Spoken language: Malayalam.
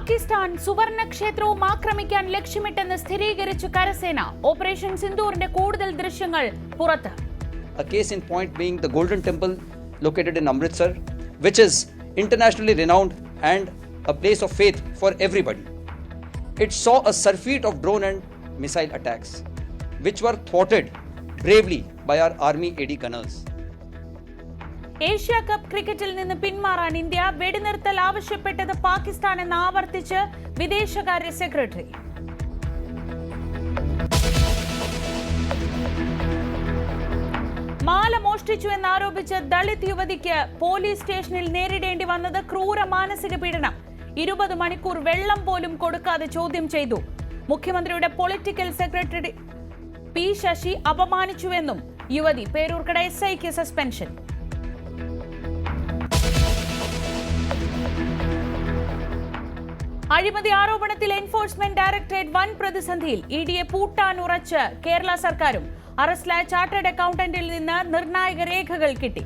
പാകിസ്ഥാൻ സുവർണ ക്ഷേത്രവും ആക്രമിക്കാൻ ലക്ഷ്യമിട്ടെന്ന് സ്ഥിരീകരിച്ചു കരസേന. ഓപ്പറേഷൻ സിന്ദൂറിന്റെ കൂടുതൽ ദൃശ്യങ്ങൾ പുറത്ത്. A case in point being the Golden Temple located in Amritsar, which is internationally renowned and a place of faith for everybody. It saw a surfeit of drone and missile attacks, which were thwarted bravely by our Army AD gunners. Asia cup ക്രിക്കറ്റിൽ നിന്ന് പിന്മാറാൻ ഇന്ത്യ. വെടിനിർത്തൽ ആവശ്യപ്പെട്ടത് പാകിസ്ഥാൻ എന്ന് ആവർത്തിച്ച് വിദേശകാര്യ സെക്രട്ടറി. മാല മോഷ്ടിച്ചു എന്നാരോപിച്ച് ദളിത് യുവതിക്ക് പോലീസ് സ്റ്റേഷനിൽ നേരിടേണ്ടി വന്നത് ക്രൂര മാനസിക പീഡനം. 20 മണിക്കൂർ വെള്ളം പോലും കൊടുക്കാതെ ചോദ്യം ചെയ്തു. മുഖ്യമന്ത്രിയുടെ പൊളിറ്റിക്കൽ സെക്രട്ടറി പി ശശി അപമാനിച്ചുവെന്നും യുവതി. പേരൂർക്കട SIക്ക് സസ്പെൻഷൻ. അഴിമതി ആരോപണത്തിൽ എൻഫോഴ്സ്മെന്റ് ഡയറക്ടറേറ്റ് വൻ പ്രതിസന്ധിയിൽ. ഇഡിയെ പൂട്ടാനുറച്ച് കേരള സർക്കാരും. അറസ്റ്റിലായ ചാർട്ടേഡ് അക്കൗണ്ടന്റിൽ നിന്ന് നിർണായക രേഖകൾ കിട്ടി.